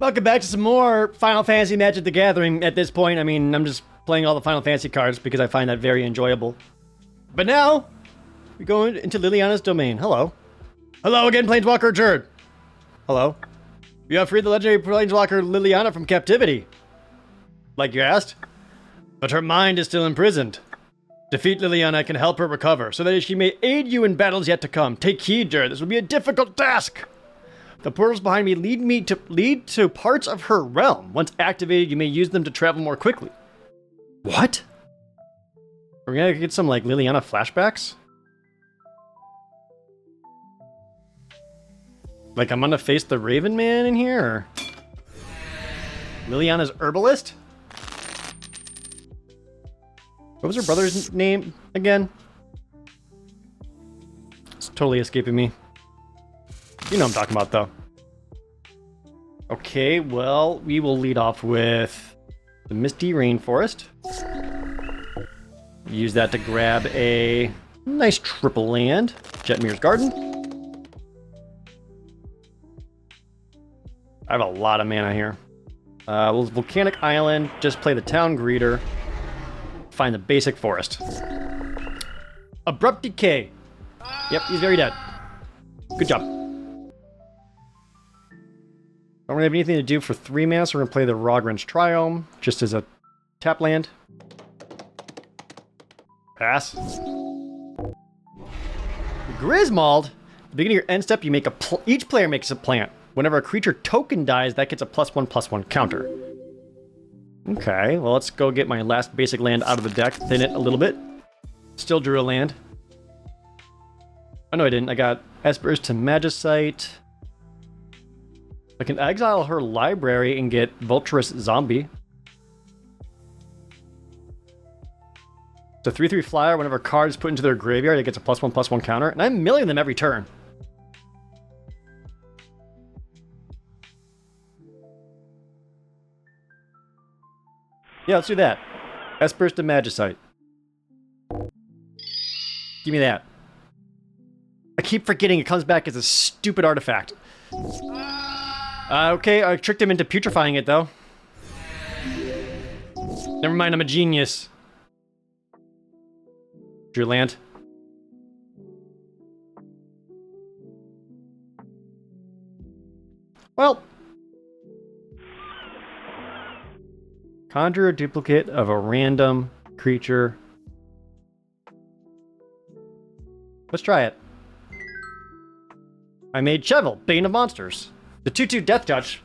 Welcome back to some more Final Fantasy Magic the Gathering. At this point, I mean, I'm just playing all the Final Fantasy cards because I find that very enjoyable. But now, we go into Liliana's domain. Hello. Hello again, Planeswalker Jerd. Hello. You have freed the legendary Planeswalker Liliana from captivity. Like you asked. But her mind is still imprisoned. Defeat Liliana can help her recover, so that she may aid you in battles yet to come. Take heed, Jerd. This will be a difficult task. The portals behind me lead to parts of her realm. Once activated, you may use them to travel more quickly. What? We're gonna get some, like, Liliana flashbacks? Like, I'm gonna face the Raven Man in here, or... Liliana's herbalist? What was her brother's name again? It's totally escaping me. You know what I'm talking about, though. Okay, well, we will lead off with the Misty Rainforest. Use that to grab a nice triple land. Jetmir's Garden. I have a lot of mana here. Volcanic Island, just play the Town Greeter. Find the basic forest. Abrupt Decay. Yep, he's very dead. Good job. Don't really have anything to do for 3 mana, so we're going to play the Rogran's Triome, just as a tap land. Pass. Grismald. At the beginning of your end step, you make each player makes a plant. Whenever a creature token dies, that gets a +1/+1 counter. Okay, well, let's go get my last basic land out of the deck, thin it a little bit. Still drew a land. Oh, no, I didn't. I got Espers to Magicite. I can exile her library and get Vulturous Zombie. It's a 3/3 flyer. Whenever a card is put into their graveyard, it gets a +1/+1 counter. And I'm milling them every turn. Yeah, let's do that. Espers to Magicite. Give me that. I keep forgetting it comes back as a stupid artifact. Okay, I tricked him into putrefying it, though. Never mind, I'm a genius. Drew land. Well. Conjure a duplicate of a random creature. Let's try it. I made Chevel, Bane of Monsters. The 2/2 Death Touch.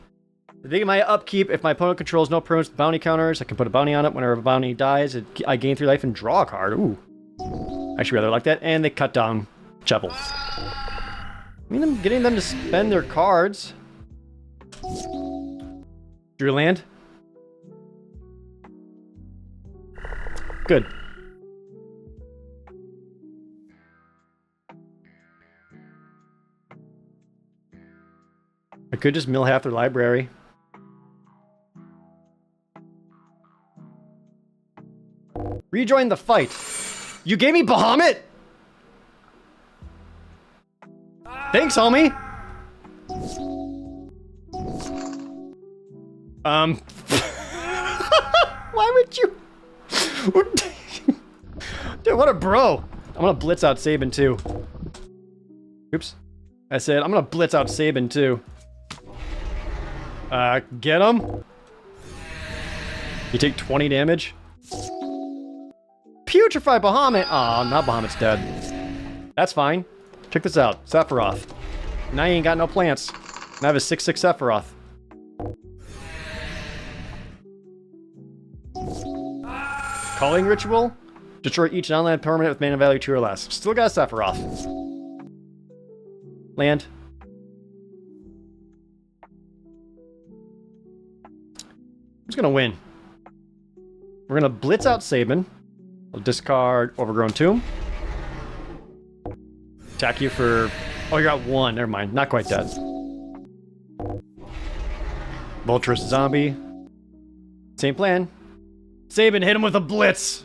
The beginning of my upkeep, if my opponent controls no permanents with bounty counters, I can put a bounty on it. Whenever a bounty dies, I gain 3 life and draw a card. Ooh. I actually rather like that. And they cut down Chevel. I mean, I'm getting them to spend their cards. Drew land. Good. I could just mill half their library. Rejoin the fight. You gave me Bahamut? Thanks, homie. Why would you? Dude, what a bro. I'm gonna blitz out Sabin too. Oops. I said, I'm gonna blitz out Sabin too. Get him. You take 20 damage. Putrefy Bahamut. Aw, now Bahamut's dead. That's fine. Check this out. Sephiroth. Now you ain't got no plants. Now I have a 6/6 Sephiroth. Calling Ritual. Destroy each non-land permanent with mana value 2 or less. Still got Sephiroth. Land. Who's gonna win? We're gonna blitz out Sabin. I'll discard Overgrown Tomb. Attack you for... Oh, you're at 1. Never mind. Not quite dead. Vulturous Zombie. Same plan. Sabin, hit him with a blitz!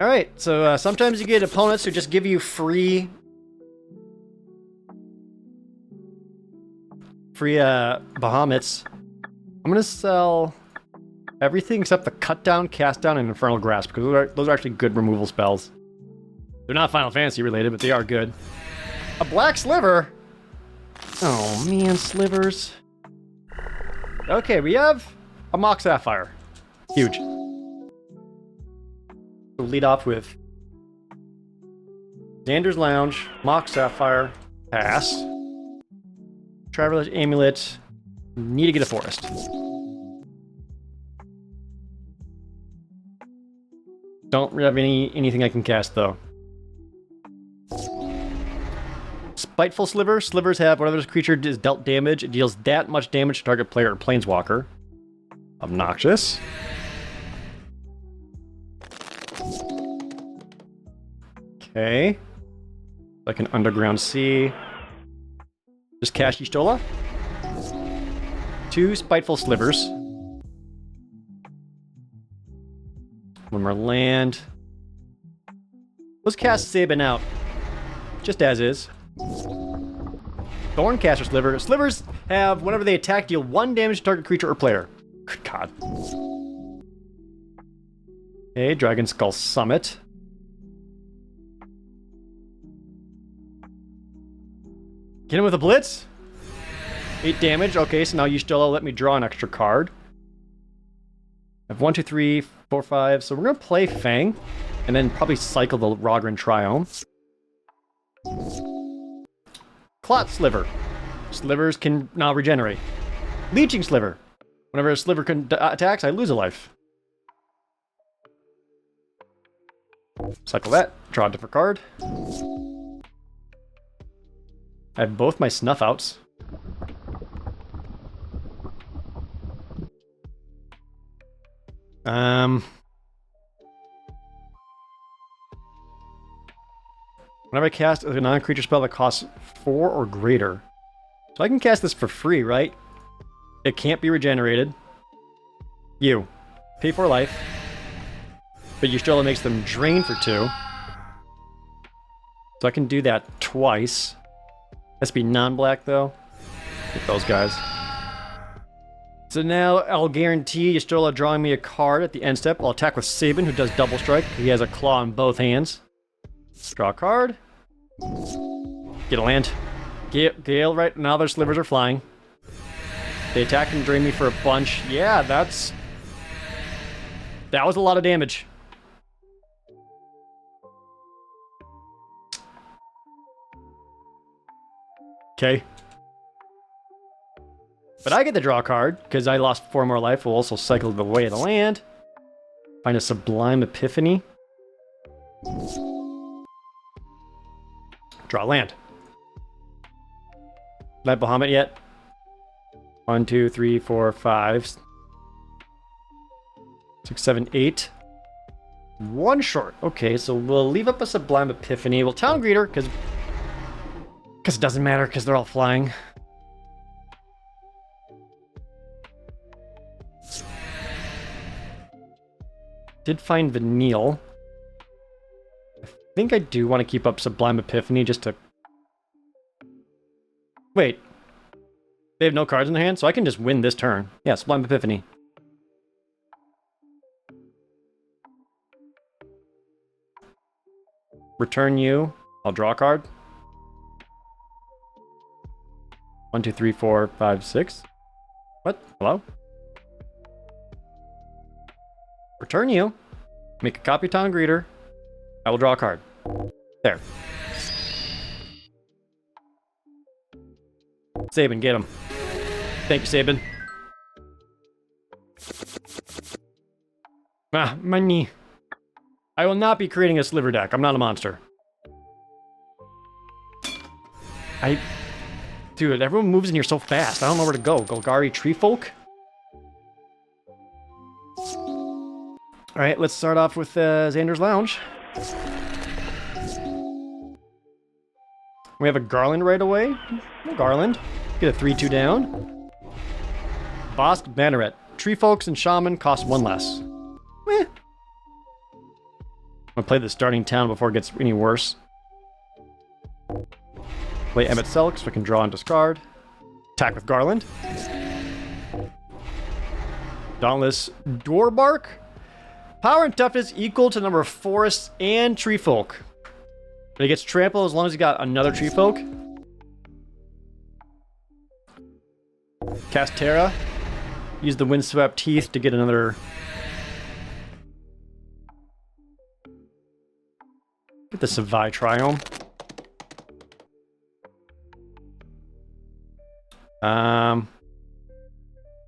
Alright, so sometimes you get opponents who just give you free Bahamut's. I'm gonna sell everything except the Cut Down, Cast Down, and Infernal Grasp, because those are actually good removal spells. They're not Final Fantasy related, but they are good. A Black Sliver? Oh man, slivers. Okay, we have a Mock Sapphire. Huge. We'll lead off with Xander's Lounge, Mock Sapphire, pass. Traveler's Amulet, need to get a forest. Don't have anything I can cast though. Spiteful Sliver. Slivers have whatever this creature is dealt damage. It deals that much damage to target player or planeswalker. Obnoxious. Okay. Like an Underground Sea. Just cast Y'shtola. 2 Spiteful Slivers. 1 more land. Let's cast Sabin out. Just as is. Thorncaster Sliver. Slivers have, whenever they attack, deal 1 damage to target creature or player. Good God. Okay, Dragon Skull Summit. Get him with a Blitz. 8 damage. Okay, so now Y'shtola let me draw an extra card. I have 1, 2, 3, 4, 5. So we're gonna play Fang, and then probably cycle the Rogran Triome. Clot Sliver. Slivers can now regenerate. Leeching Sliver. Whenever a Sliver attacks, I lose a life. Cycle that. Draw a different card. I have both my Snuff Outs. Whenever I cast a non-creature spell that costs 4 or greater. So I can cast this for free, right? It can't be regenerated. You. Pay 4 life. But Y'shtola makes them drain for 2. So I can do that twice. Has to be non-black though. Get those guys. So now I'll guarantee Y'shtola drawing me a card at the end step. I'll attack with Sabin, who does double strike. He has a claw in both hands. Draw a card. Get a land. Gale, right now their slivers are flying. They attack and drain me for a bunch. Yeah, that was a lot of damage. Okay. But I get to draw a card, because I lost 4 more life. We'll also cycle the way of the land. Find a Sublime Epiphany. Draw land. Did I Bahamut yet? 1, 2, 3, 4, 5. 6, 7, 8. 1 short. Okay, so we'll leave up a Sublime Epiphany. We'll Town Greeter, because it doesn't matter, because they're all flying. Did find Vanille. I think I do want to keep up Sublime Epiphany just to... Wait. They have no cards in their hand, so I can just win this turn. Yeah, Sublime Epiphany. Return you. I'll draw a card. 1, 2, 3, 4, 5, 6. What? Hello? Return you. Make a copy of Town Greeter. I will draw a card. There. Sabin, get him. Thank you, Sabin. Ah, my knee. I will not be creating a Sliver deck. I'm not a monster. Dude, everyone moves in here so fast. I don't know where to go. Golgari Treefolk? Alright, let's start off with Xander's Lounge. We have a Garland right away. Garland. Get a 3-2 down. Bosk Banneret. Treefolks and Shaman cost 1 less. Meh. I'm gonna play the starting town before it gets any worse. Play Emmett Selk so I can draw and discard. Attack with Garland. Dauntless Doorbark. Power and toughness equal to the number of forests and tree folk. But he gets trample as long as he got another tree folk. Cast Terra. Use the Windswept Teeth to get another. Get the Savai Triome.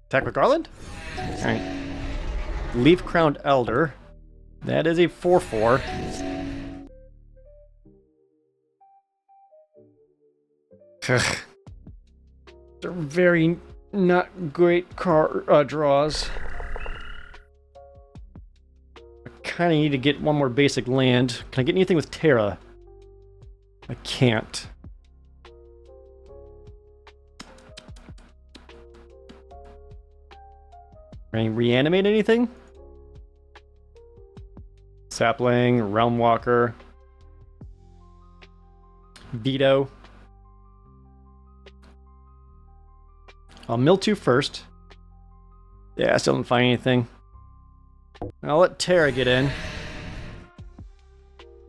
Attack with Garland. Alright. Leaf Crowned Elder. That is a 4/4. They're very not great draws. I kind of need to get one more basic land. Can I get anything with Terra? I can't. Can I reanimate anything? Sapling, Realm Walker, Veto. I'll mill 2 first. Yeah, I still didn't find anything. I'll let Terra get in.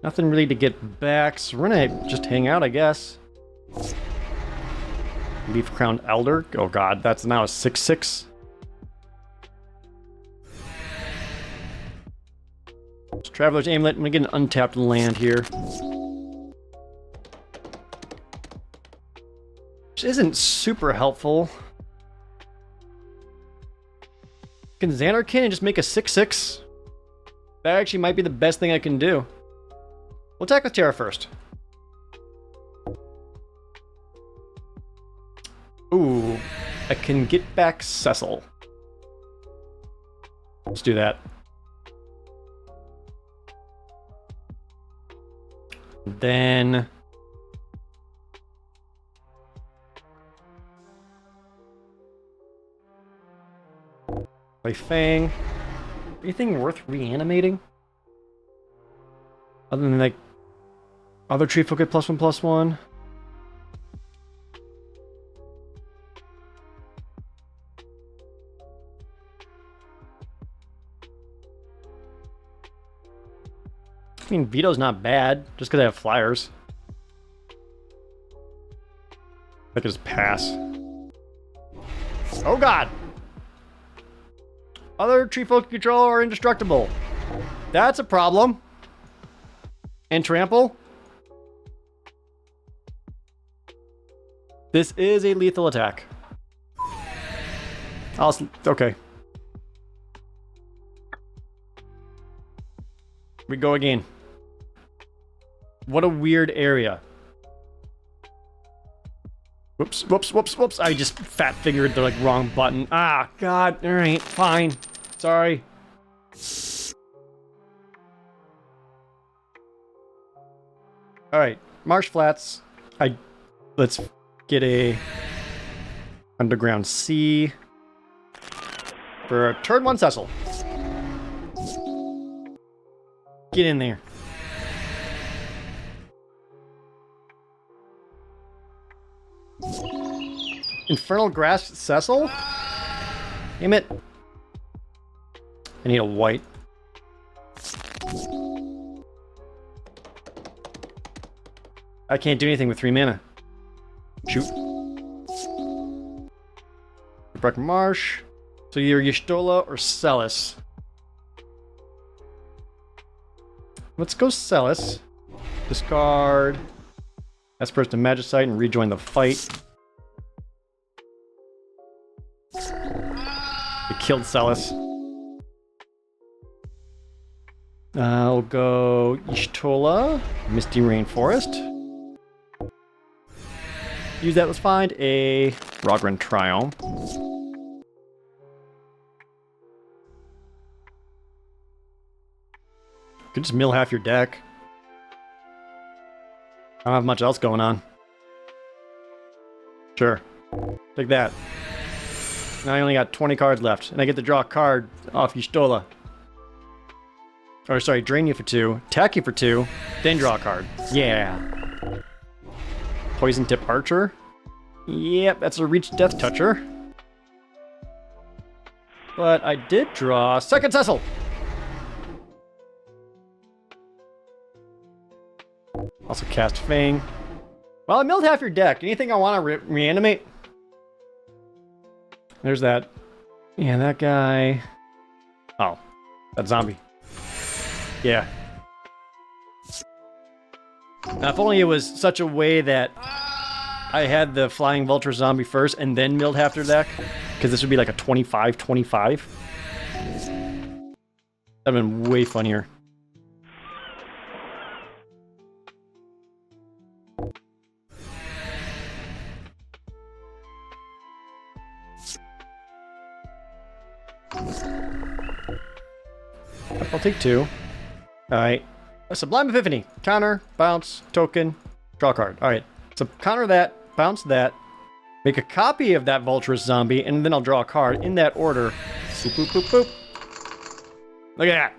Nothing really to get back, so we're gonna just hang out, I guess. Leaf Crowned Elder. Oh god, that's now a 6/6. Traveler's Amulet. I'm gonna get an untapped land here. Which isn't super helpful. Can Xanarkin and just make a 6/6? That actually might be the best thing I can do. We'll attack with Terra first. Ooh, I can get back Cecil. Let's do that. Then play Fang. Anything worth reanimating? Other than like other tree folk get +1/+1. I mean, Veto's not bad, just because I have flyers. I could just pass. Oh god! Other tree folk control are indestructible. That's a problem. And trample. This is a lethal attack. Okay. We go again. What a weird area. Whoops, whoops, whoops, whoops. I just fat fingered the wrong button. Ah, god. All right, fine. Sorry. All right, Marsh Flats. Let's get a Underground Sea for a turn 1 Cecil. Get in there. Infernal Grasp Cecil? Damn it. I need a white. I can't do anything with 3 mana. Shoot. Breck Marsh. So either Y'shtola or Celis. Let's go Celis. Discard. Esper's to Magicite and rejoin the fight. We killed Celis. I'll go Y'shtola. Misty Rainforest. Use that, let's find a Rogran Triome. You could just mill half your deck. I don't have much else going on. Sure. Take that. Now I only got 20 cards left, and I get to draw a card off Y'shtola. Or sorry, drain you for 2, attack you for 2, then draw a card. Yeah. Poison Tip Archer. Yep, that's a Reach Death Toucher. But I did draw Second Cecil. Also cast Fang. Well, I milled half your deck. Anything I want to reanimate? There's that. Yeah, that guy. Oh, that zombie. Yeah. Now, if only it was such a way that I had the Flying Vulture zombie first and then milled half their deck. Because this would be like a 25-25. That'd have been way funnier. I'll take 2. Alright. A Sublime Epiphany. Counter, bounce, token, draw a card. Alright. So counter that, bounce that, make a copy of that Vulturous zombie, and then I'll draw a card in that order. Boop, boop, boop, boop. Look at that.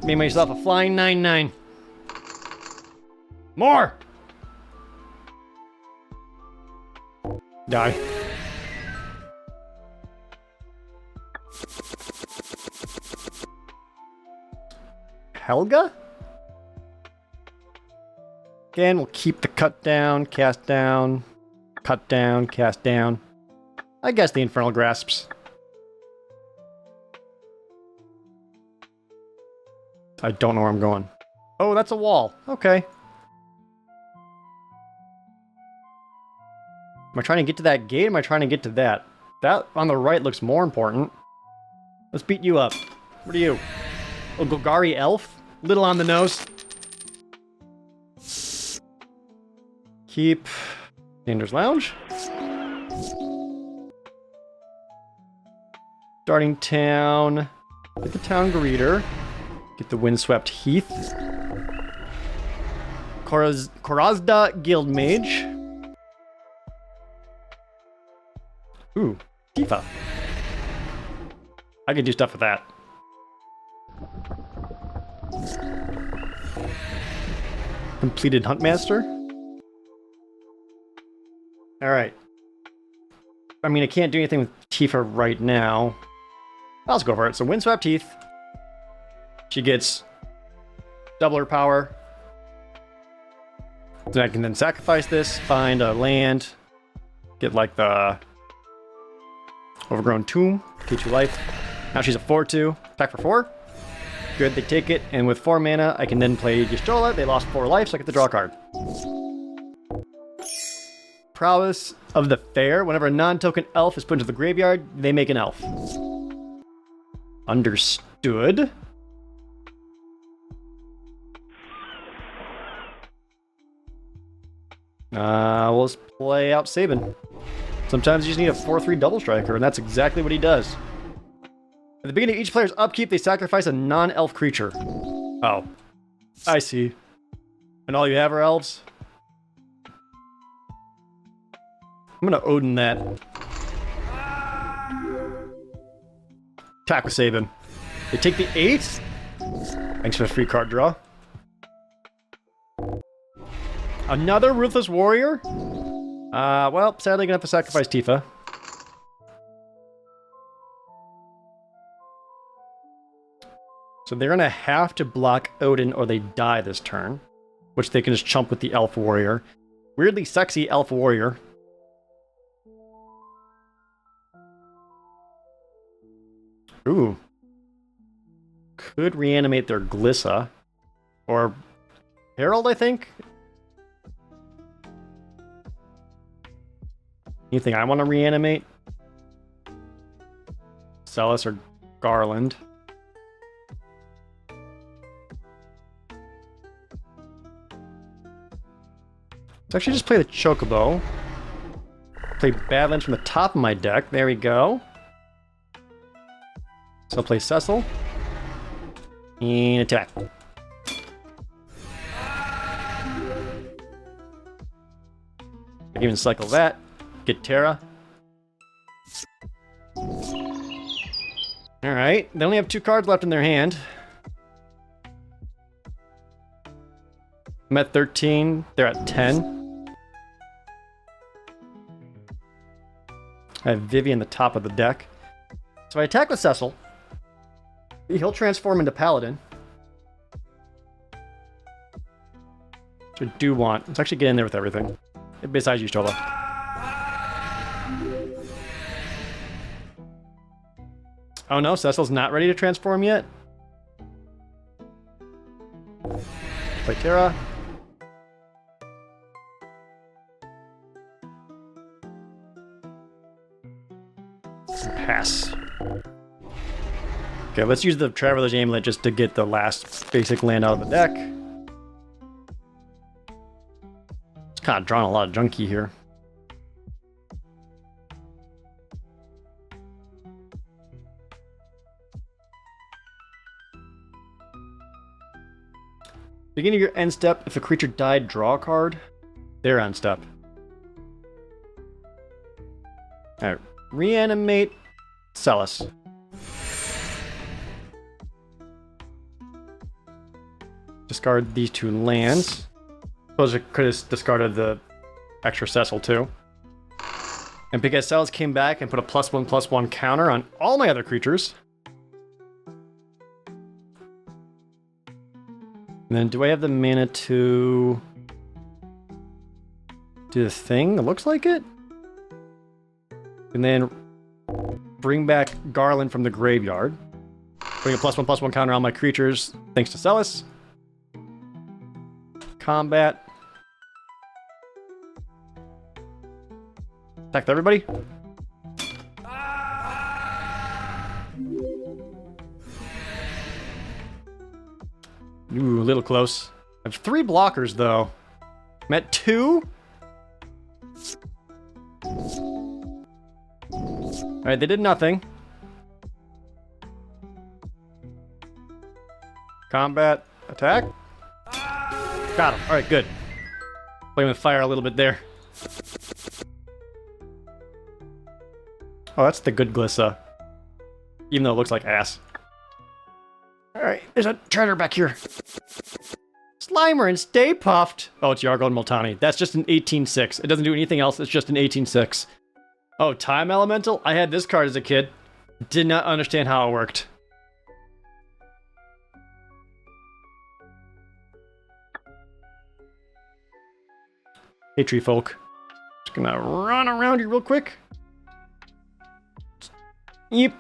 Made myself a flying 9/9. More! Die. Helga? Again, we'll keep the cut down, cast down, cut down, cast down. I guess the Infernal Grasps. I don't know where I'm going. Oh, that's a wall. Okay. Am I trying to get to that gate? Or am I trying to get to that? That on the right looks more important. Let's beat you up. What are you? A Golgari elf? Little on the nose. Keep Dander's Lounge. Starting town. Get the town greeter. Get the windswept heath. Korazda Guildmage. Ooh, Tifa. I could do stuff with that. Completed Huntmaster. Alright. I mean, I can't do anything with Tifa right now. I'll just go for it. So Windswept Heath. She gets double her power. Then I can then sacrifice this, find a land, get like the Overgrown Tomb, teach you life. Now she's a 4/2, attack for 4. Good, they take it, and with 4 mana, I can then play Y'shtola. They lost 4 life, so I get to draw a card. Prowess of the Fair. Whenever a non-token elf is put into the graveyard, they make an elf. Understood. We'll just play out Sabin. Sometimes you just need a 4/3 double striker, and that's exactly what he does. At the beginning of each player's upkeep, they sacrifice a non-elf creature. Oh. I see. And all you have are elves? I'm gonna Odin that. Attack with Sabin. They take the 8. Thanks for the free card draw. Another Ruthless Warrior? Well, sadly gonna have to sacrifice Tifa. So they're gonna have to block Odin or they die this turn. Which they can just chump with the Elf Warrior. Weirdly sexy Elf Warrior. Ooh. Could reanimate their Glissa. Or Herald, I think? Anything I want to reanimate? Celis or Garland. Let's actually just play the Chocobo. Play Badlands from the top of my deck. There we go. So I'll play Cecil. And attack. I can even cycle that. Get Terra. Alright, they only have 2 cards left in their hand. I'm at 13. They're at 10. I have Vivi in the top of the deck. So I attack with Cecil. He'll transform into Paladin. Which I do want. Let's actually get in there with everything. Besides you, Stola. Oh no, Cecil's not ready to transform yet. Play Terra. Pass. Okay, let's use the Traveler's Amulet just to get the last basic land out of the deck. It's kind of drawing a lot of junkie here. Beginning of your end step, if a creature died, draw a card. Their end step. Alright, reanimate Celis. Discard these 2 lands. Suppose I could have discarded the extra Cecil too. And because Celis came back and put a +1/+1 counter on all my other creatures. And then do I have the mana to do the thing? It looks like it. And then bring back Garland from the graveyard. Putting a +1/+1 counter on my creatures thanks to Celis. Combat. Attack everybody. Ooh, a little close. I have 3 blockers though. I'm at 2. Alright, they did nothing. Combat. Attack. Got him. Alright, good. Playing with fire a little bit there. Oh, that's the good Glissa. Even though it looks like ass. Alright, there's a treasure back here. Slimer and Stay Puffed. Oh, it's Yargo and Multani. That's just an 18/6. It doesn't do anything else. It's just an 18/6. Oh, Time Elemental? I had this card as a kid. Did not understand how it worked. Hey, tree folk. Just gonna run around here real quick. Yep.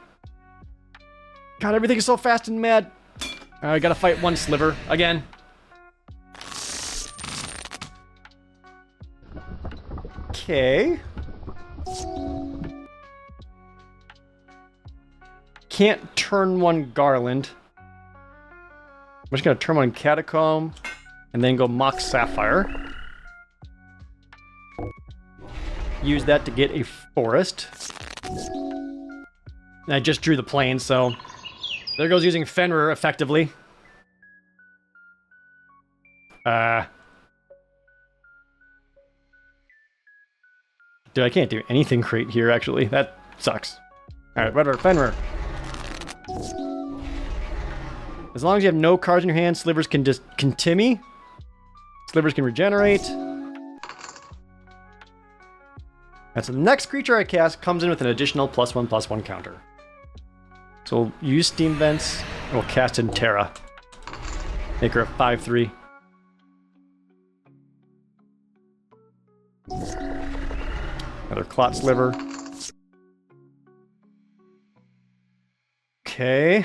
God, everything is so fast and mad. I gotta fight one sliver again. Okay. Can't turn one Garland. I'm just gonna turn one Catacomb and then go Mox Sapphire. Use that to get a forest. And I just drew the plane, so there goes using Fenrir effectively. Dude, I can't do anything great here, actually. That sucks. Alright, whatever, Fenrir. As long as you have no cards in your hand, Slivers can just Timmy. Slivers can regenerate. And so the next creature I cast comes in with an additional +1/+1 counter. So we'll use Steam Vents, and we'll cast in Terra. Make her a 5/3. Another Clot Sliver. Okay.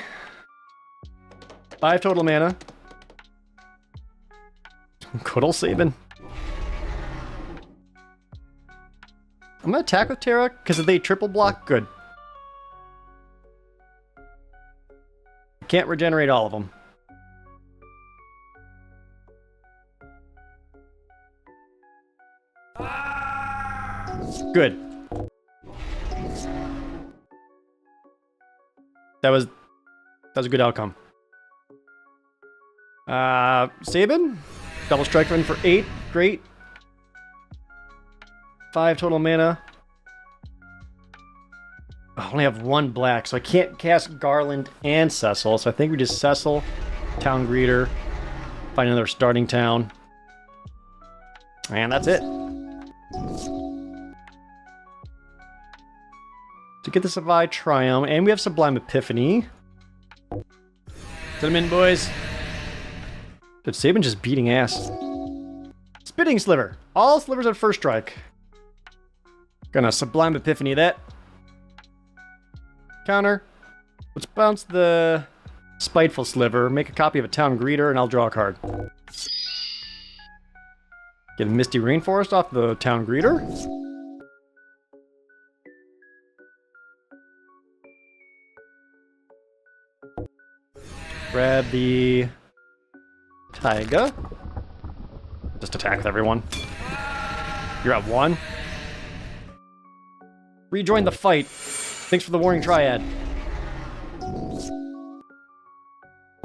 5 total mana. Good ol' Sabin. I'm gonna attack with Terra, because if they triple block, good. Can't regenerate all of them. Good. That was a good outcome. Sabin? Double strike run for 8. Great. 5 total mana. I only have 1 black, so I can't cast Garland and Cecil. So I think we just Cecil, Town Greeter, find another starting town. And that's it. To get the Savai Triumph, and we have Sublime Epiphany. Set them in, boys. Dude, Sabin just beating ass. Spitting Sliver. All slivers at first strike. Gonna Sublime Epiphany that. Counter. Let's bounce the Spiteful Sliver, make a copy of a Town Greeter, and I'll draw a card. Get a Misty Rainforest off the Town Greeter. Grab the Taiga. Just attack with everyone. You're at 1. Rejoin the fight. Thanks for the warning, Triad.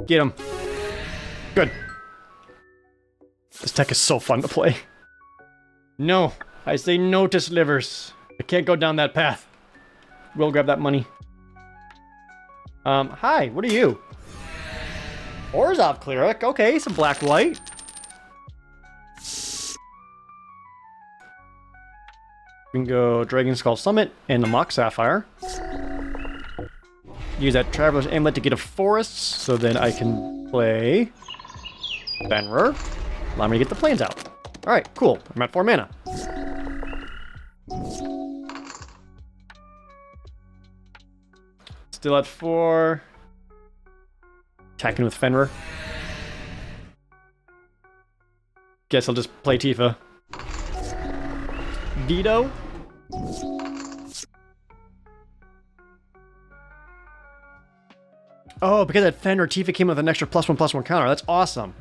Get him. Good. This deck is so fun to play. No. I say no to slivers. I can't go down that path. We'll grab that money. Hi, what are you? Orzhov Cleric. Okay, some black-white. We can go Dragon Skull Summit and the Mock Sapphire. Use that Traveler's Amulet to get a forest, so then I can play Fenrir. Allow me to get the plains out. Alright, cool. I'm at 4 mana. Still at 4. Attacking with Fenrir. Guess I'll just play Tifa. Veto. Oh, because that Fenrir, Tifa came with an extra +1/+1 counter. That's awesome.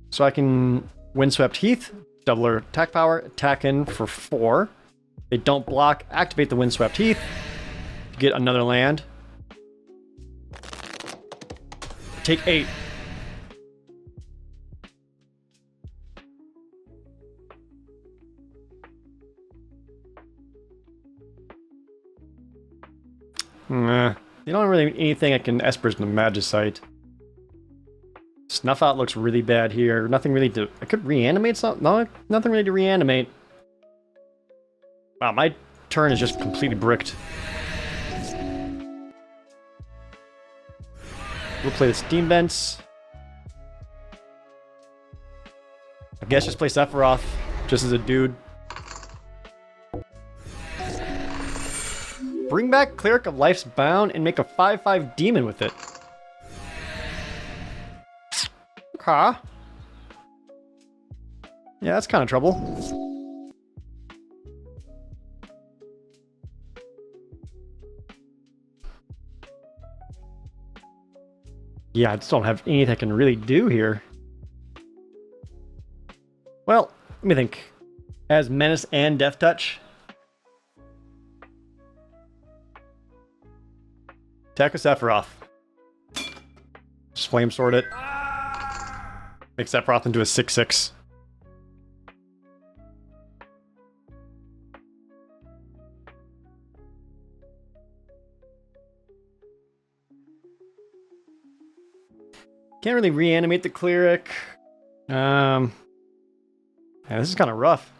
So I can Windswept Heath, double her attack power, attack in for 4. They don't block, activate the Windswept Heath to get another land. Take 8. You don't really anything I can Espers in the Magicite. Snuff Out looks really bad here. Nothing really to... I could reanimate something? No, nothing really to reanimate. Wow, my turn is just completely bricked. We'll play the Steam Vents. I guess just play Sephiroth, just as a dude. Bring back Cleric of Life's Bound and make a 5/5 demon with it. Okay. Yeah, that's kind of trouble. Yeah, I just don't have anything I can really do here. Well, let me think. As Menace and Death Touch. Attack with Sephiroth. Just Flame Sword it. Make Sephiroth into a 6/6. Can't really reanimate the Cleric. Yeah, this is kind of rough.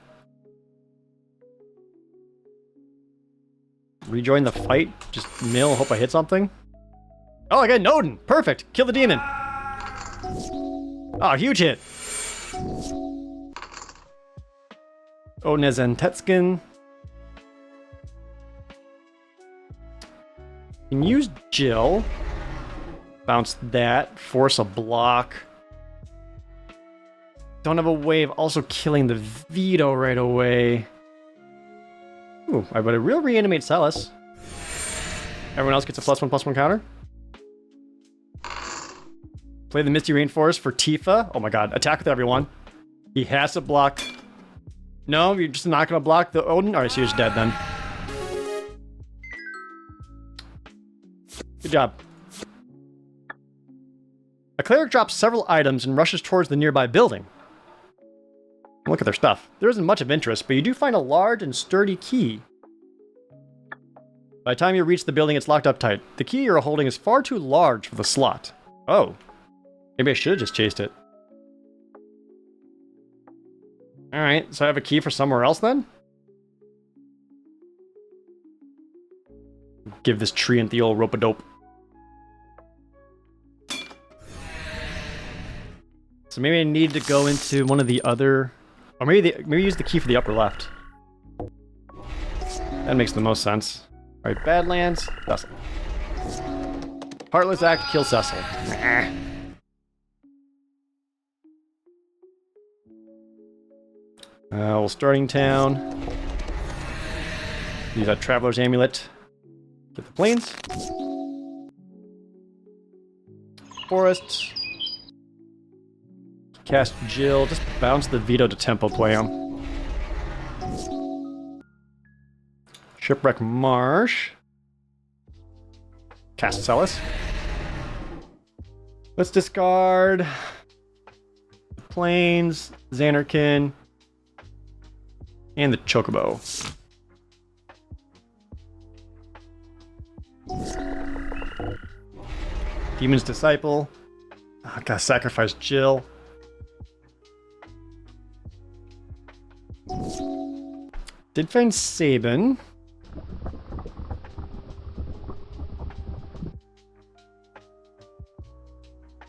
Rejoin the fight. Just mill, hope I hit something. Oh, I got Nodin. Perfect. Kill the demon. Oh, huge hit. Onezen Tetskin. Can use Jill. Bounce that. Force a block. Don't have a way of also killing the Veto right away. Ooh, I better real reanimate Celis. Everyone else gets a +1/+1 counter. Play the Misty Rainforest for Tifa. Oh my god, attack with everyone. He has to block. No, you're just not gonna block the Odin? Alright, so you're just dead then. Good job. A cleric drops several items and rushes towards the nearby building. Look at their stuff. There isn't much of interest, but you do find a large and sturdy key. By the time you reach the building, it's locked up tight. The key you're holding is far too large for the slot. Oh. Maybe I should have just chased it. Alright, so I have a key for somewhere else then? Give this treant the old rope-a-dope. So maybe I need to go into one of the other... Or maybe use the key for the upper left. That makes the most sense. Alright, Badlands, Cecil. Heartless Act, kill Cecil. Well, starting town. Use that Traveler's Amulet. Get the plains. Forest. Cast Jill. Just bounce the Veto to tempo play him. Shipwreck Marsh. Cast Celis. Let's discard Plains, Xanarkin, and the Chocobo. Demon's Disciple. Oh, gotta sacrifice Jill. Did find Sabin.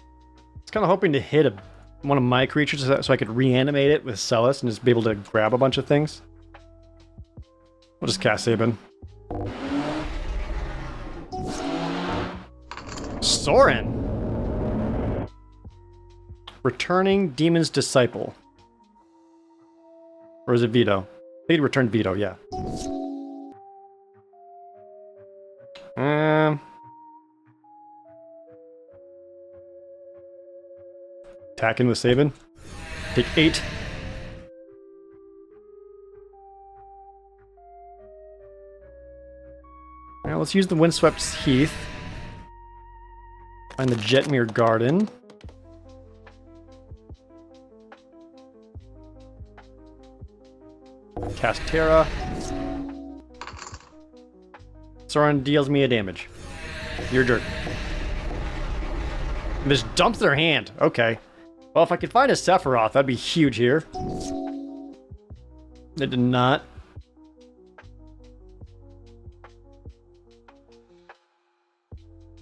I was kind of hoping to hit one of my creatures so I could reanimate it with Celis and just be able to grab a bunch of things. We'll just cast Sabin. Sorin! Returning Demon's Disciple. Or is it Veto? I think it returned Veto, yeah. Attacking with Sabin. Take 8. Now let's use the Windswept Heath. Find the Jetmere Garden. Cast Terra. Sorin deals me a damage. You're a jerk. And just dumps their hand. Okay. Well, if I could find a Sephiroth, that'd be huge here. It did not.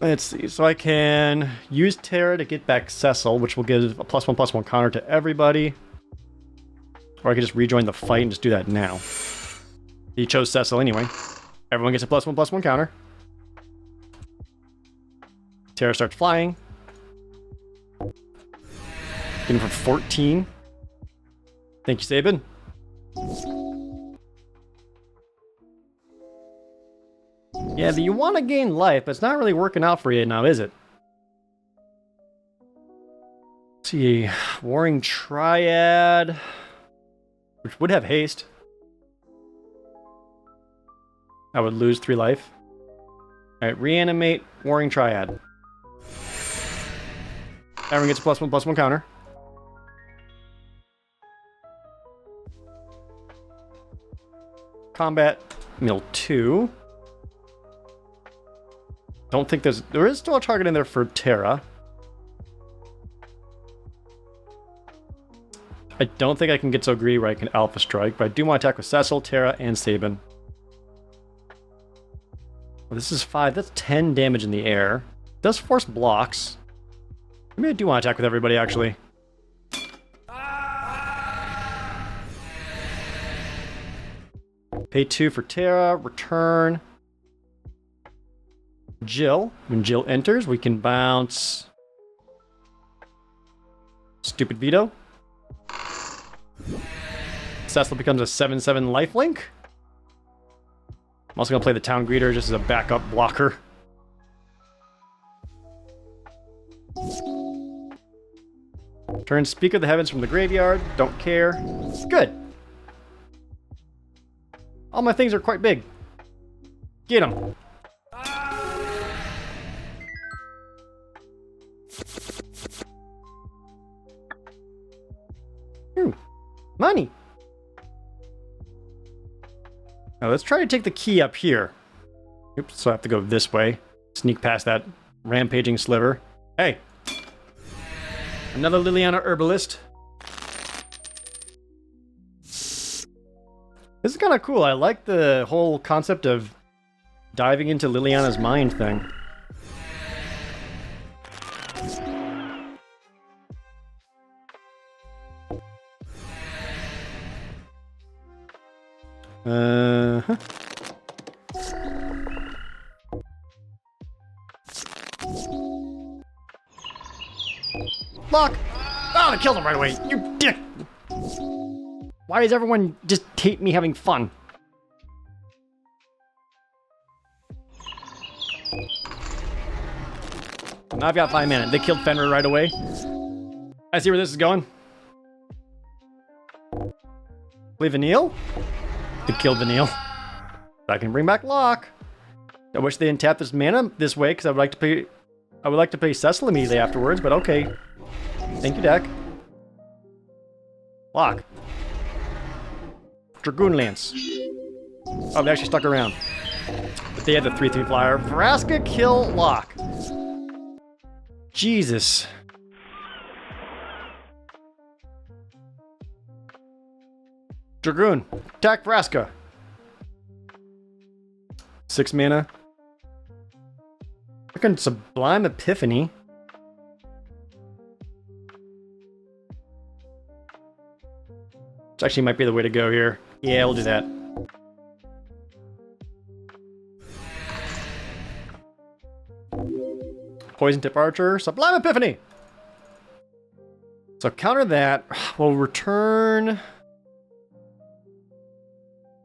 Let's see. So I can use Terra to get back Cecil, which will give a +1/+1 counter to everybody. Or I could just rejoin the fight and just do that now. He chose Cecil anyway. Everyone gets a +1/+1 counter. Terra starts flying. Getting for 14. Thank you, Sabin. Yeah, but you want to gain life, but it's not really working out for you now, is it? Let's see. Warring Triad. Which would have haste. I would lose 3 life. Alright, reanimate Warring Triad. Everyone gets a +1/+1 counter. Combat Mill 2. Don't think there is still a target in there for Terra. I don't think I can get so greedy where I can Alpha Strike, but I do want to attack with Cecil, Terra, and Sabin. Well, this is 5. That's 10 damage in the air. Does force blocks. Maybe I do want to attack with everybody, actually. Pay 2 for Terra. Return. Jill. When Jill enters, we can bounce... Stupid Veto. Cecil becomes a 7/7 lifelink. I'm also going to play the Town Greeter just as a backup blocker. Turn Speak of the Heavens from the graveyard. Don't care. Good. All my things are quite big. Get them. Ooh, money. Now let's try to take the key up here. Oops, so I have to go this way. Sneak past that rampaging sliver. Hey! Another Liliana herbalist. This is kind of cool. I like the whole concept of diving into Liliana's mind thing. Uh-huh. Lock! Oh, I killed him right away, you dick! Why does everyone just hate me having fun? Now I've got 5 mana. They killed Fenrir right away. I see where this is going. Play Vanille? They killed Vanille. I can bring back Lock. I wish they didn't tap this mana this way, because I would like to play Cecil immediately afterwards, but okay. Thank you, deck. Lock. Dragoon Lance. Oh, they actually stuck around. But they had the 3/3 flyer. Vraska kill Lock. Jesus. Dragoon. Attack Vraska. 6 mana. Freaking Sublime Epiphany. Which actually might be the way to go here. Yeah, we'll do that. Poison Tip Archer, Sublime Epiphany! So counter that, we'll return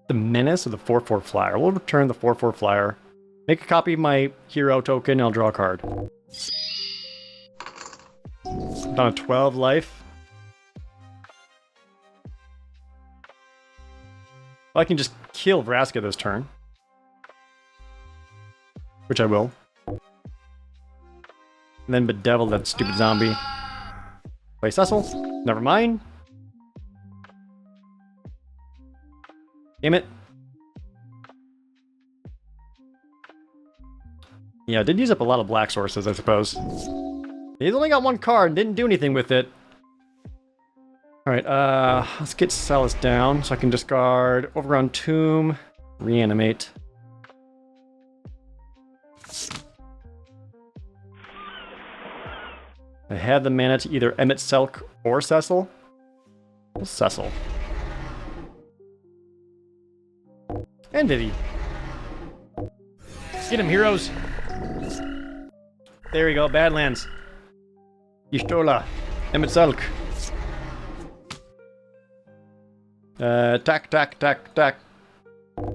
the Menace of the 4/4 Flyer. We'll return the 4/4 Flyer. Make a copy of my hero token, and I'll draw a card. Down to 12 life. I can just kill Vraska this turn. Which I will. And then bedevil that stupid zombie. Play Cecil. Never mind. Damn it. Yeah, I did use up a lot of black sources, I suppose. He's only got 1 card and didn't do anything with it. Alright, let's get Celis down so I can discard Overgrown Tomb, Reanimate. I have the mana to either Emmet Selk or Cecil. Well, Cecil. And Vivi. Get him, heroes! There we go, Badlands. Y'shtola. Emmet Selk. Tack.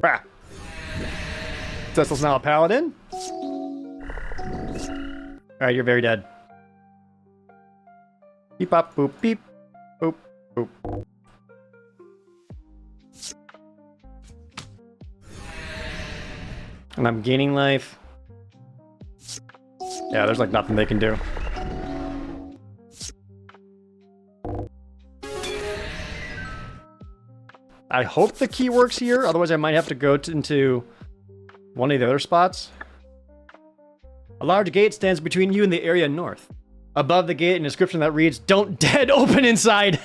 Bah. Cecil's now a paladin. Alright, you're very dead. Beep bop boop beep. Boop boop. And I'm gaining life. Yeah, there's like nothing they can do. I hope the key works here, otherwise I might have to go into one of the other spots. A large gate stands between you and the area north. Above the gate, an inscription that reads, "Don't dead open inside!"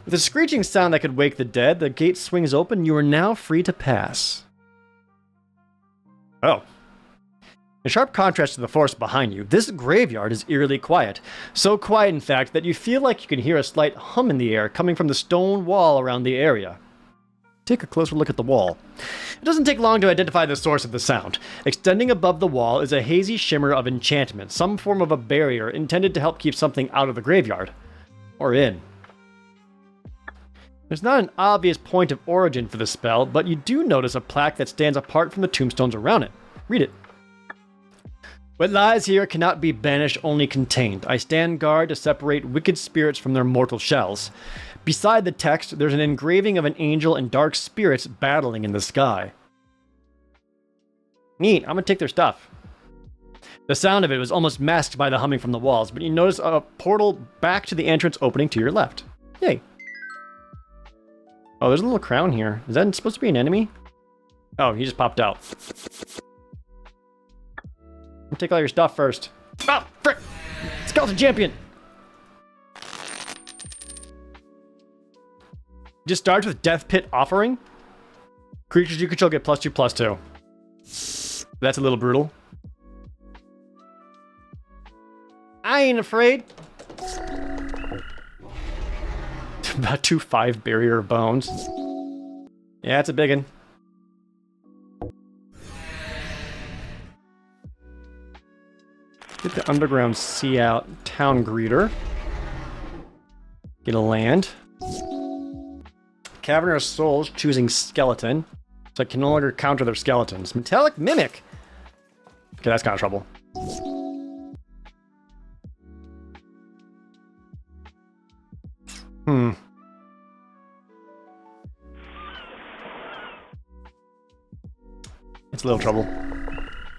With a screeching sound that could wake the dead, the gate swings open. You are now free to pass. Oh. In sharp contrast to the forest behind you, this graveyard is eerily quiet. So quiet, in fact, that you feel like you can hear a slight hum in the air coming from the stone wall around the area. Take a closer look at the wall. It doesn't take long to identify the source of the sound. Extending above the wall is a hazy shimmer of enchantment, some form of a barrier intended to help keep something out of the graveyard. Or in. There's not an obvious point of origin for the spell, but you do notice a plaque that stands apart from the tombstones around it. Read it. What lies here cannot be banished, only contained. I stand guard to separate wicked spirits from their mortal shells. Beside the text, there's an engraving of an angel and dark spirits battling in the sky. Neat, I'm gonna take their stuff. The sound of it was almost masked by the humming from the walls, but you notice a portal back to the entrance opening to your left. Yay. Oh, there's a little crown here. Is that supposed to be an enemy? Oh, he just popped out. Take all your stuff first. Oh, frick! Skeleton champion! Just starts with Death Pit Offering. Creatures you control get +2/+2. That's a little brutal. I ain't afraid. About 2/5 Barrier of Bones. Yeah, it's a big one. Get the Underground Sea out. Town Greeter. Get a land. Cavernous Souls choosing Skeleton. So I can no longer counter their skeletons. Metallic Mimic. Okay, that's kind of trouble. It's a little trouble.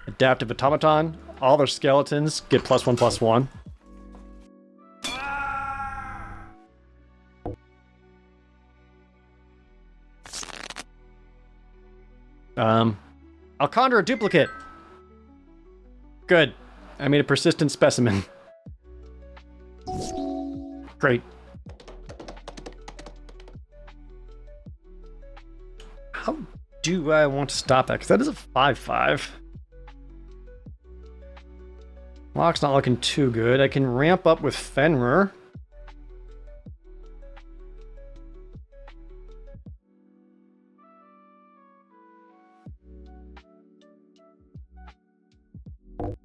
Adaptive Automaton. All their skeletons get +1/+1. I'll conjure a duplicate. Good. I made a persistent specimen. Great. How do I want to stop that? Because that is a 5/5. Lock's not looking too good. I can ramp up with Fenrir.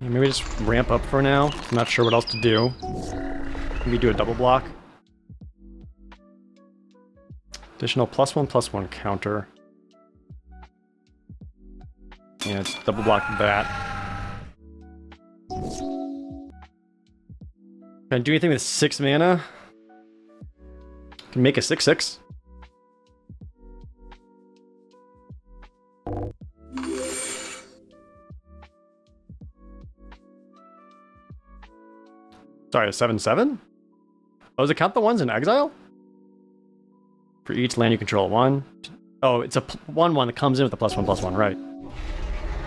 Yeah, maybe just ramp up for now. I'm not sure what else to do. Maybe do a double block. Additional +1/+1 counter. Yeah, it's double block that. Can I do anything with 6 mana? Can make a 6/6. Sorry, a 7/7? Oh, does it count the ones in exile? For each land you control, 1. Oh, it's a 1/1 that comes in with a +1/+1, right.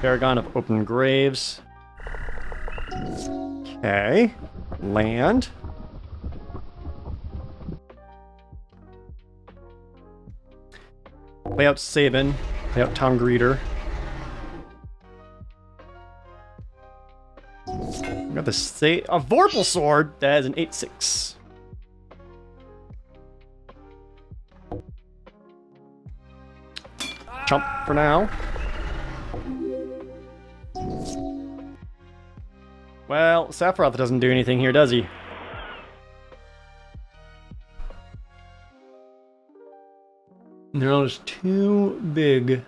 Paragon of Open Graves. Okay. Land. Play out Sabin. Play out Town Greeter. We got the a Vorpal Sword. That is an 8/6. Chump for now. Well, Sephiroth doesn't do anything here, does he? They're all just too big.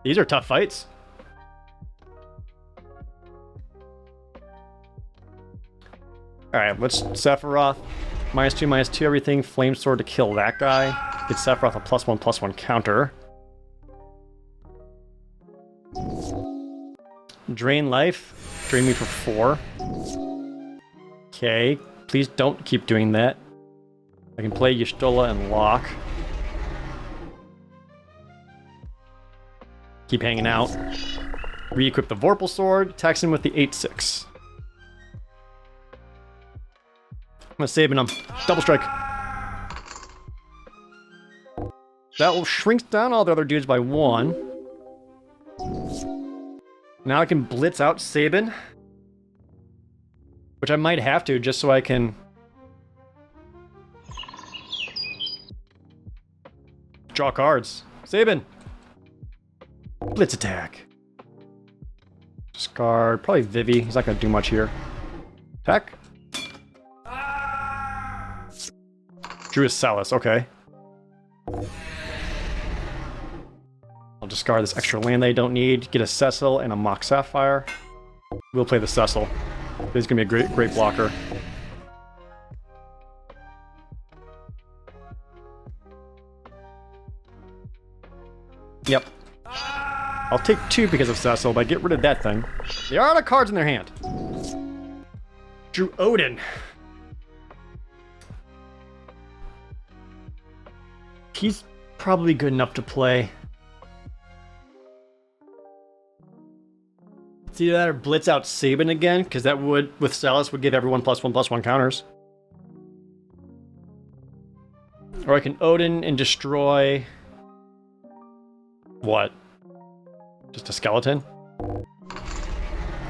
These are tough fights. Alright, let's Sephiroth. -2/-2 everything. Flame Sword to kill that guy. Get Sephiroth a +1/+1 counter. Drain life. Drain me for 4. Okay. Please don't keep doing that. I can play Y'shtola and lock. Keep hanging out. Re-equip the Vorpal Sword. Attacks him with the 8/6. I'm gonna save him. Double strike. That will shrink down all the other dudes by 1. Now I can blitz out Sabin. Which I might have to, just so I can draw cards. Sabin! Blitz attack. Discard. Probably Vivi. He's not gonna do much here. Attack. Drew is Salus, okay. I'll discard this extra land they don't need. Get a Cecil and a Mock Sapphire. We'll play the Cecil. This is gonna be a great blocker. Yep. I'll take 2 because of Cecil, but get rid of that thing. They are out of cards in their hand. Drew Odin. He's probably good enough to play. It's either that or blitz out Sabin again, because that would, with Salus, would give everyone +1/+1 counters. Or I can Odin and destroy... What? Just a skeleton?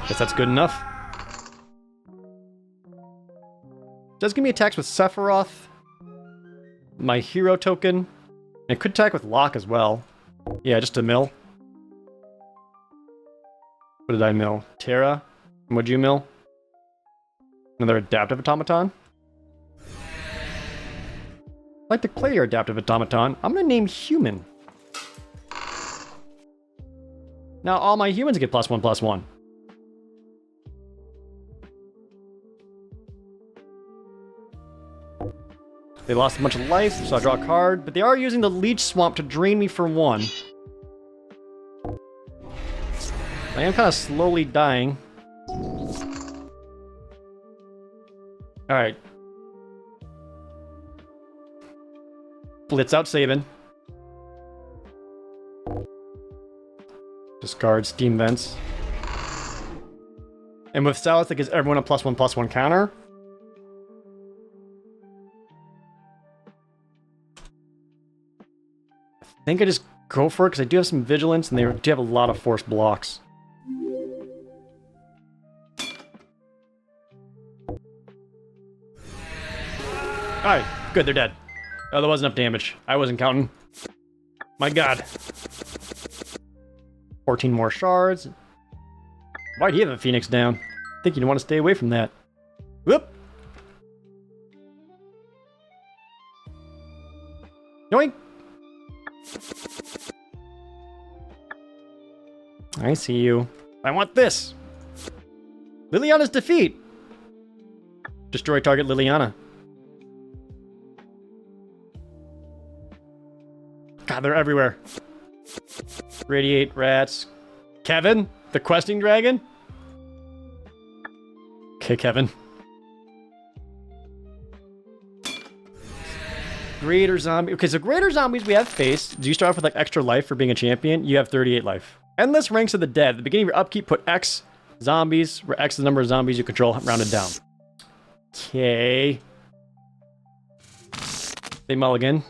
Guess that's good enough. Does give me attacks with Sephiroth. My hero token. And it could attack with Locke as well. Yeah, just a mill. What did I mill? Terra? And what'd you mill? Another adaptive automaton? I'd like to play your adaptive automaton. I'm gonna name human. Now all my humans get +1/+1. They lost a bunch of life, so I draw a card, but they are using the Leech Swamp to drain me for 1. I am kind of slowly dying. Alright. Blitz out Sabin. Discard Steam Vents. And with South, it gives everyone a +1/+1 counter. I think I just go for it because I do have some vigilance and they do have a lot of force blocks. Alright, good, they're dead. Oh, there wasn't enough damage. I wasn't counting. My god. 14 more shards. Why do you have a Phoenix down? I think you'd want to stay away from that. Whoop! Yoink! I see you. I want this! Liliana's defeat! Destroy target Liliana. God, they're everywhere. Radiate rats. Kevin? The questing dragon? Okay, Kevin. Greater zombie. Okay, so greater zombies we have faced. Do you start off with like extra life for being a champion? You have 38 life. Endless ranks of the dead. At the beginning of your upkeep, put X zombies, where X is the number of zombies you control rounded down. Okay. They mulligan.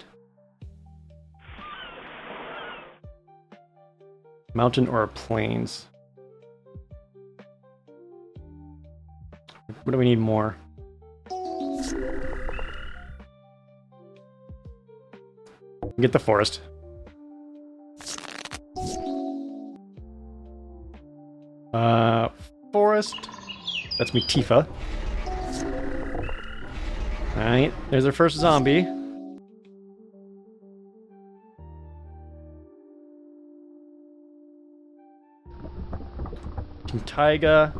Mountain or plains? What do we need more? Get the forest. Forest. That's me, Tifa. Alright, there's our first zombie. Taiga.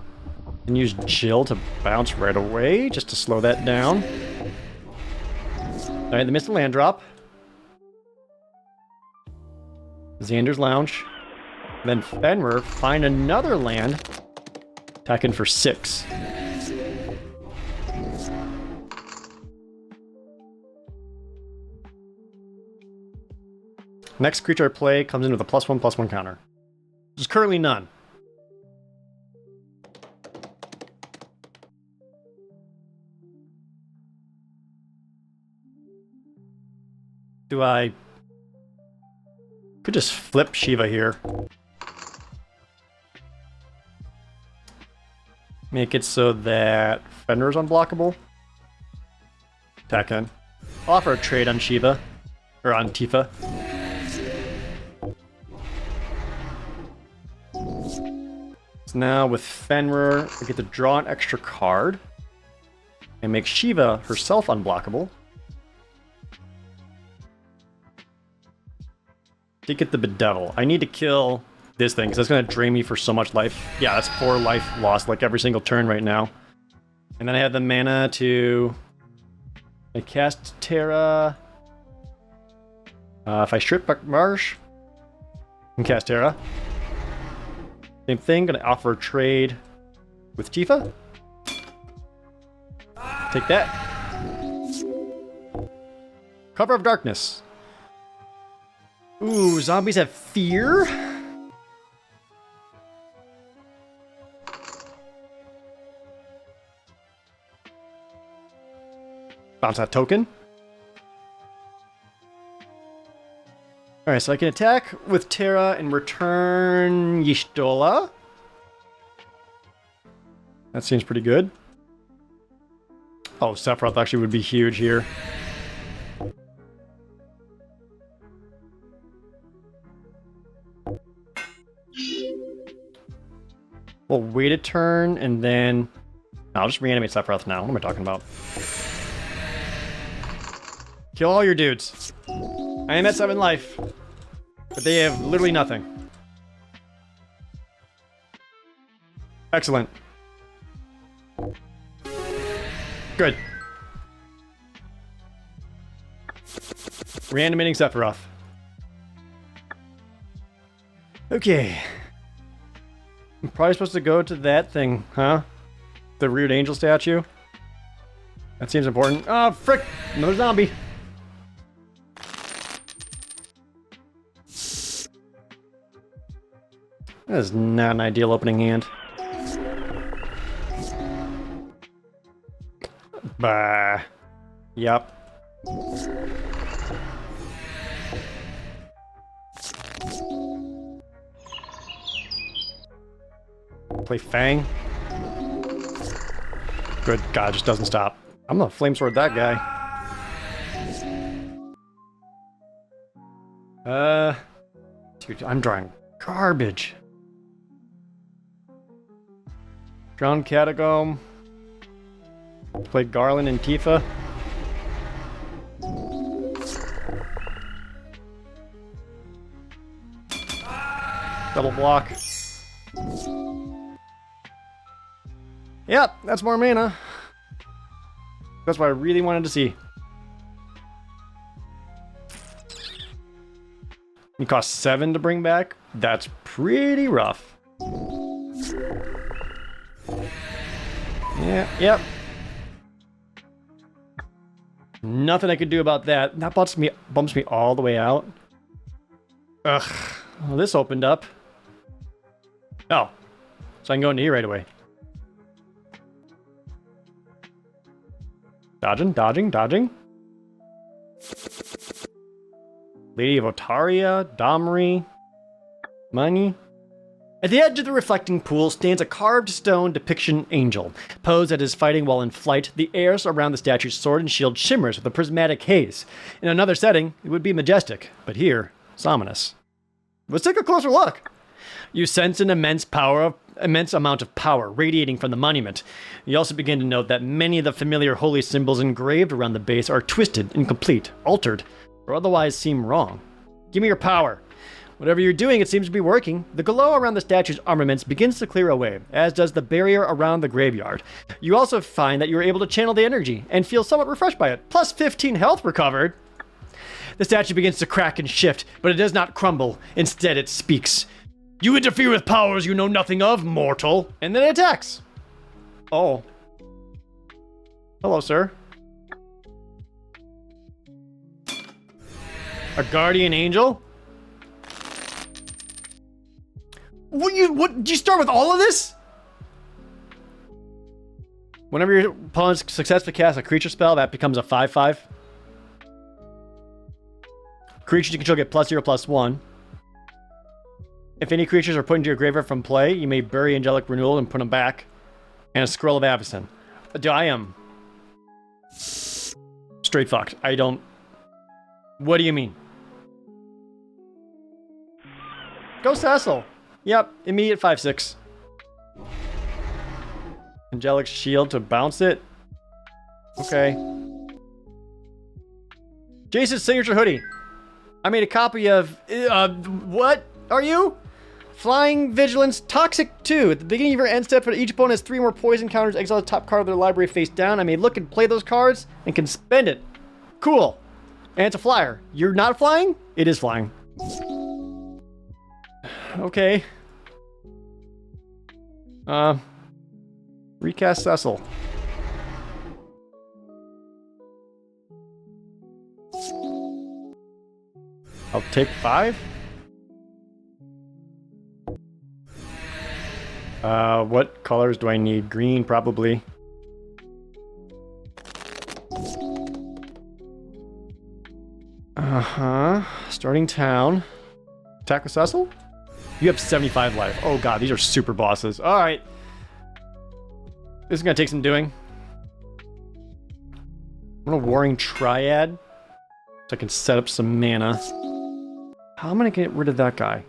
And use Jill to bounce right away, just to slow that down. Alright, they missed a land drop. Xander's Lounge. Then Fenrir, find another land. Attacking for 6. Next creature I play comes in with a +1/+1 counter. There's currently none. Do I... Could just flip Shiva here. Make it so that Fenrir's unblockable. Attack in. Offer a trade on Shiva. Or on Tifa. So now with Fenrir, I get to draw an extra card. And make Shiva herself unblockable. To get the Bedevil. I need to kill this thing, because that's going to drain me for so much life. Yeah, that's 4 life lost, like every single turn right now. And then I have the mana to... I cast Terra. If I strip back Marsh, I can cast Terra. Same thing, going to offer a trade with Tifa. Take that. Cover of Darkness. Ooh, zombies have fear? Bounce that token. Alright, so I can attack with Terra and return Y'shtola. That seems pretty good. Oh, Sephiroth actually would be huge here. We'll wait a turn and then... I'll just reanimate Sephiroth now. What am I talking about? Kill all your dudes. I am at 7 life. But they have literally nothing. Excellent. Good. Reanimating Sephiroth. Okay. I'm probably supposed to go to that thing, huh? The Reared Angel statue? That seems important. Oh, frick! Another zombie! That is not an ideal opening hand. Bah. Yep. Play Fang. Good God, just doesn't stop. I'm gonna flame sword that guy. Dude, I'm drawing garbage. Drowned Catacomb. Play Garland and Tifa. Double block. Yep, that's more mana. That's what I really wanted to see. It costs 7 to bring back. That's pretty rough. Yeah, yep. Nothing I could do about that. That bumps me all the way out. Ugh. Well, this opened up. Oh. So I can go into here right away. Dodging, dodging, dodging. Lady of Otaria, Domri, Money. At the edge of the reflecting pool stands a carved stone depiction angel. Posed as is fighting while in flight, the air around the statue's sword and shield shimmers with a prismatic haze. In another setting, it would be majestic, but here, it's ominous. Let's take a closer look. You sense an immense amount of power radiating from the monument. You also begin to note that many of the familiar holy symbols engraved around the base are twisted, incomplete, altered, or otherwise seem wrong. Give me your power. Whatever you're doing, it seems to be working. The glow around the statue's armaments begins to clear away, as does the barrier around the graveyard. You also find that you're able to channel the energy and feel somewhat refreshed by it. Plus 15 health recovered. The statue begins to crack and shift, but it does not crumble. Instead, it speaks. You interfere with powers you know nothing of, mortal. And then it attacks. Oh. Hello, sir. A guardian angel? What? Did you start with all of this? Whenever your opponent successfully casts a creature spell, that becomes a 5/5. Creatures you control get +0/+1. If any creatures are put into your graveyard from play, you may bury Angelic Renewal and put them back. And a Scroll of Avacyn. I am straight fucked. I don't... What do you mean? Go Cecil. Yep, immediate 5/6. Angelic Shield to bounce it. Okay. Jason's signature hoodie. I made a copy of... what are you? Flying Vigilance Toxic 2. At the beginning of your end step, each opponent has 3 more poison counters. Exile the top card of their library face down. I may look and play those cards and can spend it. Cool. And it's a flyer. You're not flying? It is flying. Okay. Recast Cecil. I'll take 5. What colors do I need? Green, probably. Uh-huh. Starting town. Attack with Cecil? You have 75 life. Oh god, these are super bosses. Alright. This is gonna take some doing. I'm gonna Warring Triad. So I can set up some mana. How am I gonna get rid of that guy?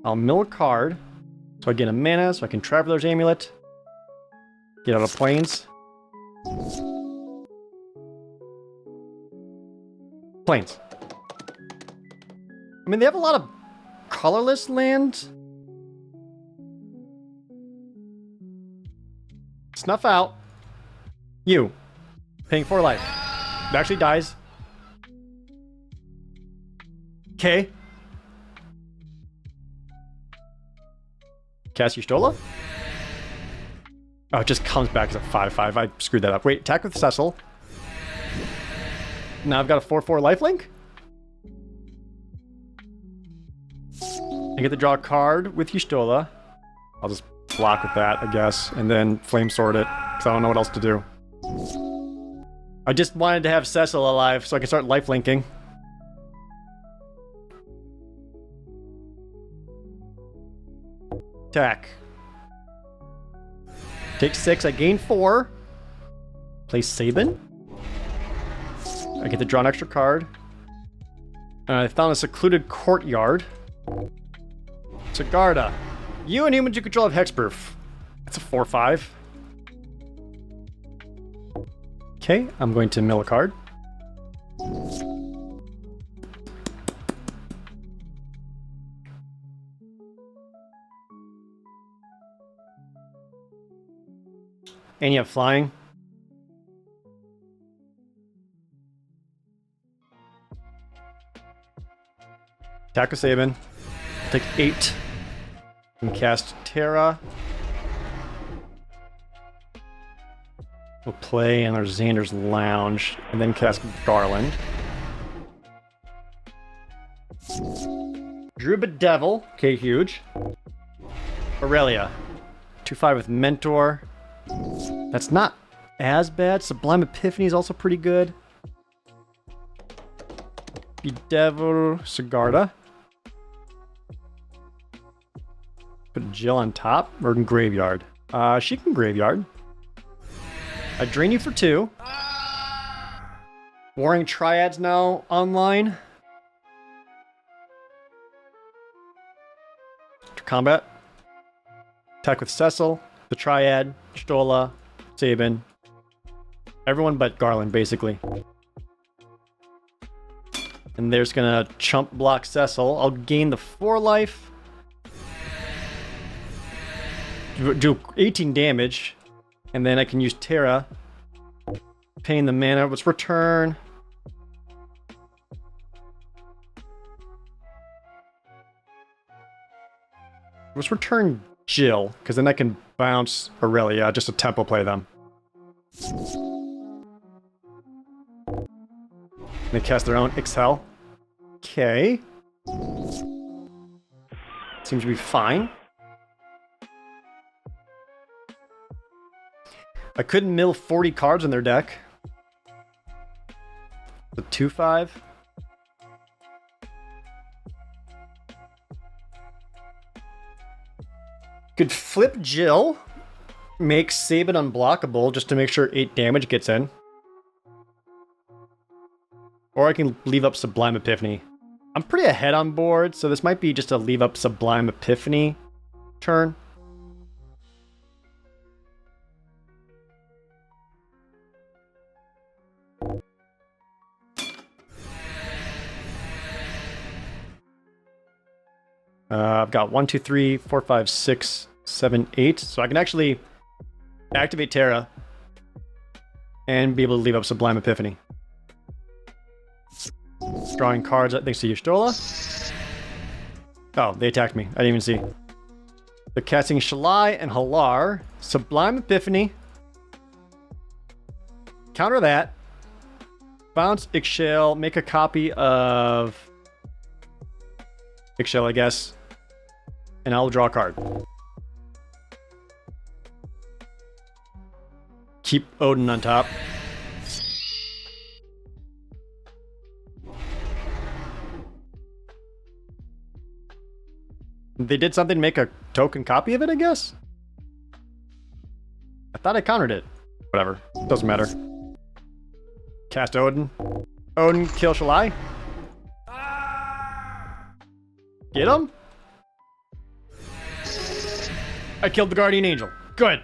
I'll mill a card. So I get a mana, so I can Traveler's Amulet. Get out of Plains. Plains. I mean, they have a lot of colorless land. Snuff out. You. Paying 4 life. It actually dies. Okay. Cast Y'shtola? Oh, it just comes back as a 5/5. I screwed that up. Wait, attack with Cecil. Now I've got a 4/4 lifelink. I get to draw a card with Y'shtola. I'll just block with that, I guess, and then Flame Sword it, because I don't know what else to do. I just wanted to have Cecil alive so I can start lifelinking. Attack. Take 6, I gain 4. Play Sabin. I get to draw an extra card. I found a secluded courtyard. Sigarda. You and humans you control have hexproof. That's a 4/5. Okay, I'm going to mill a card. And you have flying. Attack with Sabin. Take 8. And cast Terra. We'll play in our Xander's Lounge. And then cast Garland. Druid Devil. Okay, huge. Aurelia. 2/5 with Mentor. That's not as bad. Sublime Epiphany is also pretty good. Bedevil Sigarda. Put Jill on top or in Graveyard. She can Graveyard. I drain you for 2. Warring Triad's now online. To combat. Attack with Cecil, the Triad, Y'shtola, Sabin. Everyone but Garland, basically. And there's gonna chump block Cecil. I'll gain the 4 life. Do 18 damage. And then I can use Terra. Paying the mana. Let's return. Let's return Jill, because then I can bounce Aurelia, just to tempo play them. They cast their own Excel. Okay. Seems to be fine. I could mill 40 cards in their deck. The 2/5. Could flip Jill. Make Sabin unblockable just to make sure 8 damage gets in. Or I can leave up Sublime Epiphany. I'm pretty ahead on board, so this might be just a leave up Sublime Epiphany turn. I've got 1, 2, 3, 4, 5, 6, 7, 8. So I can actually activate Terra and be able to leave up Sublime Epiphany. Drawing cards thanks to Y'shtola. Oh, they attacked me. I didn't even see. They're casting Shalai and Halar. Sublime Epiphany. Counter that. Bounce Ixchel. Make a copy of Ixchel, I guess. And I'll draw a card. keep Odin on top. They did something to make a token copy of it, I guess? I thought I countered it. Whatever. Doesn't matter. Cast Odin. Odin, kill Shalai. Get him? I killed the Guardian Angel. Good.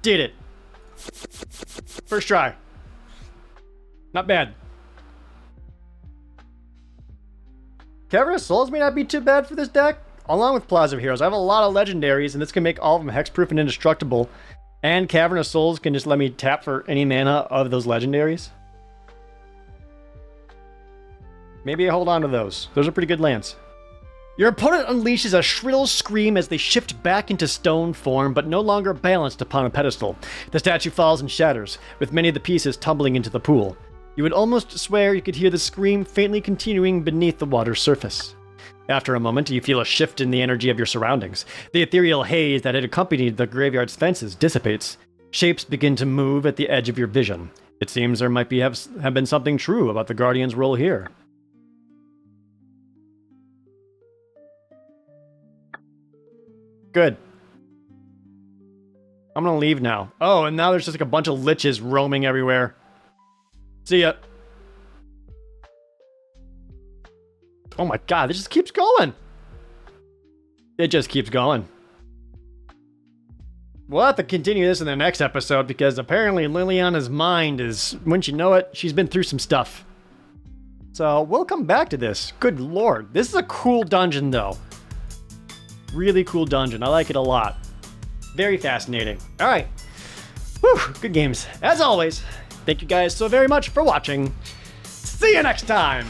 Did it. First try. Not bad. Cavernous Souls may not be too bad for this deck. Along with Plaza Heroes, I have a lot of legendaries, and this can make all of them hexproof and indestructible. And Cavernous Souls can just let me tap for any mana of those legendaries. Maybe I hold on to those. Those are pretty good lands. Your opponent unleashes a shrill scream as they shift back into stone form, but no longer balanced upon a pedestal. The statue falls and shatters, with many of the pieces tumbling into the pool. You would almost swear you could hear the scream faintly continuing beneath the water's surface. After a moment, you feel a shift in the energy of your surroundings. The ethereal haze that had accompanied the graveyard's fences dissipates. Shapes begin to move at the edge of your vision. It seems there might have been something true about the Guardian's role here. Good. I'm gonna leave now. Oh, and now there's just like a bunch of liches roaming everywhere. See ya. Oh my god, this just keeps going. It just keeps going. We'll have to continue this in the next episode because apparently Liliana's mind is, wouldn't you know it, she's been through some stuff. So we'll come back to this. Good lord. This is a cool dungeon though. Really cool dungeon. I like it a lot. Very fascinating. All right. Whew, good games. As always, thank you guys so very much for watching. See you next time.